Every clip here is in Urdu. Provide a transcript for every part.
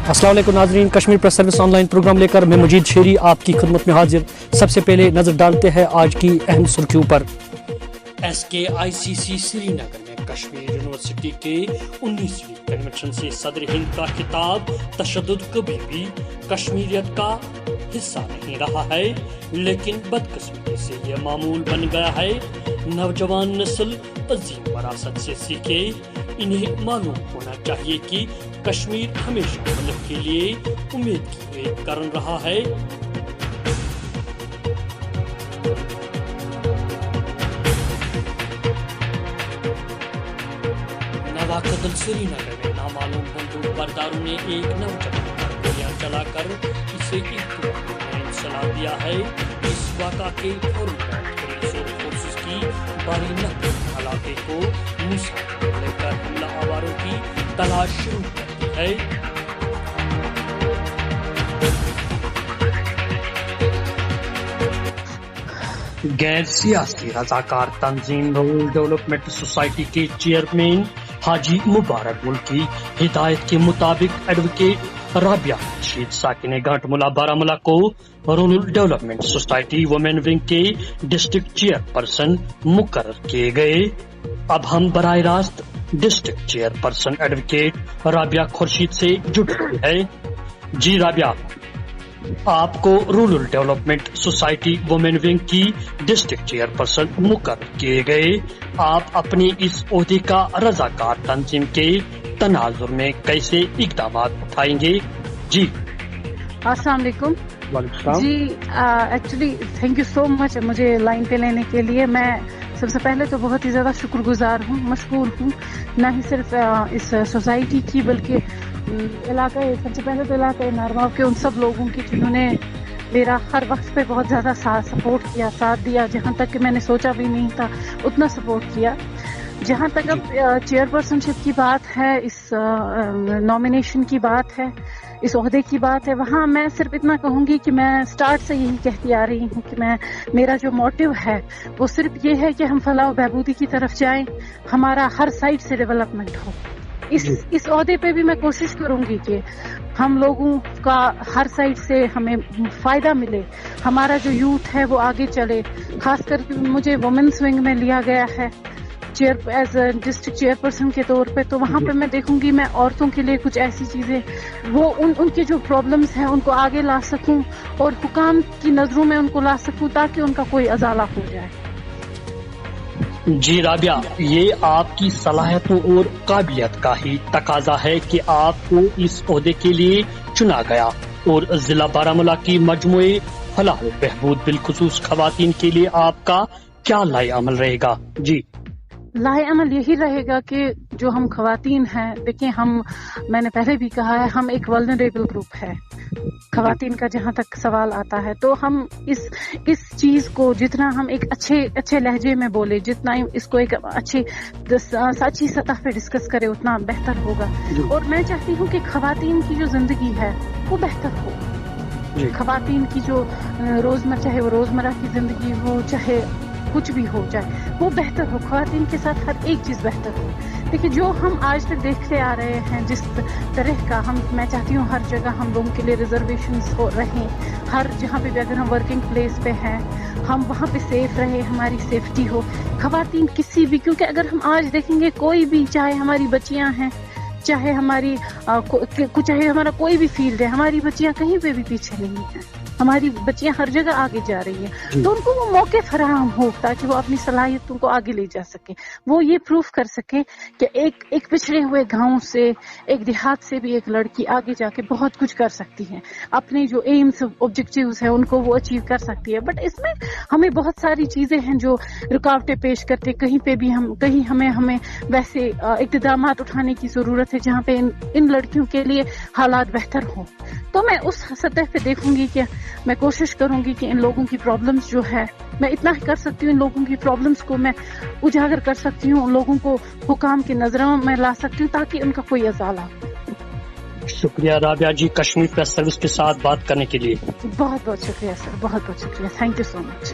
السلام علیکم ناظرین، Kashmir press service online program لے کر میں مجید شیری آپ کی خدمت میں حاضر۔ سب سے پہلے نظر ڈالتے ہیں آج کی اہم سرخیوں پر۔ SKICC سری نگر میں کشمیر یونیورسٹی کے 19ویں کنونشن سے صدر ہند کا خطاب۔ تشدد کبھی بھی کشمیریت کا حصہ نہیں رہا ہے، لیکن بدقسمتی سے یہ معمول بن گیا ہے۔ نوجوان نسل عظیم وراثت سے سیکھے۔ انہیں معلوم ہونا چاہیے کہ کشمیر ہمیشہ ملک کے لیے امید کی ایک کرن رہا ہے۔ نواقدل سری نگر میں نامعلوم بندوق برداروں نے ایک نوجوان پر گولیاں چلا کر اسے انصلا دیا ہے۔ اس واقعہ کے فوراً بعد پولیس اور فورسز کی باری نقل علاقے کو نشانہ لے کر حملہ آوروں کی تلاش شروع کر دی ہے۔ غیر سیاسی رضاکار تنظیم رورل ڈیولپمنٹ سوسائٹی کے چیئرمین حاجی مبارک ملک کی ہدایت کے مطابق ایڈوکیٹ رابعہ رشید ساکن گھاٹ ملا بارامولہ کو rural development society women wing کے ڈسٹرکٹ چیئر پرسن مقرر کیے گئے۔ اب ہم براہ راست district chairperson advocate Rabia Khurshid سے جڑ رہے ہیں۔ جی رابعہ، آپ کو rural development society women wing کی ڈسٹرکٹ چیئر پرسن مقرر کیے گئے۔ آپ اپنی اس عہدے کا رضاکار تنظیم کے تناظر میں کیسے اقدامات اٹھائیں گے؟ جی السلام علیکم۔ جی ایکچولی تھینک یو سو مچ مجھے لائن پہ لینے کے لیے۔ میں سب سے پہلے تو بہت ہی زیادہ شکر گزار ہوں، مشکور ہوں، نہ ہی صرف اس سوسائٹی کی بلکہ علاقۂ سب سے پہلے تو علاقۂ نارواؤ کے ان سب لوگوں کی جنہوں نے میرا ہر وقت پہ بہت زیادہ سپورٹ کیا، ساتھ دیا، جہاں تک کہ میں نے سوچا بھی نہیں تھا اتنا سپورٹ کیا۔ جہاں تک اب چیئر پرسن شپ کی بات ہے، اس نامینیشن کی بات ہے، اس عہدے کی بات ہے، وہاں میں صرف اتنا کہوں گی کہ میں سٹارٹ سے یہی کہتی آ رہی ہوں کہ میرا جو موٹیو ہے وہ صرف یہ ہے کہ ہم فلاح و بہبودی کی طرف جائیں، ہمارا ہر سائڈ سے ڈیولپمنٹ ہو۔ اس عہدے پہ بھی میں کوشش کروں گی کہ ہم لوگوں کا ہر سائڈ سے ہمیں فائدہ ملے، ہمارا جو یوتھ ہے وہ آگے چلے۔ خاص کر کے مجھے وومنس ونگ میں لیا گیا ہے as a district chair person کے طور پہ، تو وہاں پہ میں دیکھوں گی میں عورتوں کے لیے کچھ ایسی چیزیں وہ ان کی جو پرابلمس ہیں ان کو آگے لا سکوں اور حکام کی نظروں میں ان کو لا سکوں تاکہ ان کا کوئی ازالہ ہو جائے۔ جی رابعہ، یہ آپ کی صلاحیتوں اور قابلیت کا ہی تقاضا ہے کہ آپ کو اس عہدے کے لیے چنا گیا، اور ضلع بارامولہ کی مجموعی فلاح و بہبود بالخصوص خواتین کے لیے آپ کا کیا لائحہ عمل رہے گا؟ جی لائحہ عمل یہی رہے گا کہ جو ہم خواتین ہیں، دیکھیں میں نے پہلے بھی کہا ہے، ہم ایک ولنریبل گروپ ہے خواتین کا جہاں تک سوال آتا ہے، تو ہم اس چیز کو جتنا ہم ایک اچھے لہجے میں بولے، جتنا اس کو ایک اچھی سچی سطح پہ ڈسکس کرے اتنا بہتر ہوگا۔ اور میں چاہتی ہوں کہ خواتین کی جو زندگی ہے وہ بہتر ہو، خواتین کی جو روزمرہ، چاہے وہ روزمرہ کی زندگی ہو، چاہے کچھ بھی ہو جائے، وہ بہتر ہو، خواتین کے ساتھ ہر ایک چیز بہتر ہو۔ دیکھیے جو ہم آج تک دیکھتے آ رہے ہیں جس طرح کا میں چاہتی ہوں ہر جگہ ہم لوگوں کے لیے ریزرویشنز رہیں، ہر جہاں پہ بھی اگر ہم ورکنگ پلیس پہ ہیں ہم وہاں پہ سیف رہیں، ہماری سیفٹی ہو۔ خواتین کسی بھی، کیونکہ اگر ہم آج دیکھیں گے کوئی بھی، چاہے ہماری بچیاں ہیں، چاہے ہمارا کوئی بھی فیلڈ ہے، ہماری بچیاں کہیں پہ بھی پیچھے نہیں ہیں، ہماری بچیاں ہر جگہ آگے جا رہی ہیں، تو ان کو وہ موقع فراہم ہو تاکہ وہ اپنی صلاحیتوں کو آگے لے جا سکیں، وہ یہ پروف کر سکیں کہ ایک پچھڑے ہوئے گاؤں سے، ایک دیہات سے بھی ایک لڑکی آگے جا کے بہت کچھ کر سکتی ہے، اپنے جو ایمز آبجیکٹیوز ہیں ان کو وہ اچیو کر سکتی ہے۔ بٹ اس میں ہمیں بہت ساری چیزیں ہیں جو رکاوٹیں پیش کرتے، کہیں پہ بھی کہیں ہمیں ویسے اقدامات اٹھانے کی ضرورت ہے جہاں پہ ان لڑکیوں کے لیے حالات بہتر ہوں۔ تو میں اس سطح پہ دیکھوں گی کہ میں کوشش کروں گی کہ ان لوگوں کی پرابلمز جو ہے میں اتنا ہی کر سکتی ہوں، ان لوگوں کی پرابلمز کو میں اجاگر کر سکتی ہوں، ان لوگوں کو حکام کی نظروں میں لا سکتی ہوں تاکہ ان کا کوئی ازالہ ہو۔ شکریہ رابعہ جی، کشمیر پریس سروس کے ساتھ بات کرنے کے لیے بہت بہت شکریہ سر، بہت بہت شکریہ، thank you so much.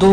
2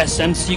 SMC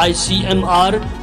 ICMR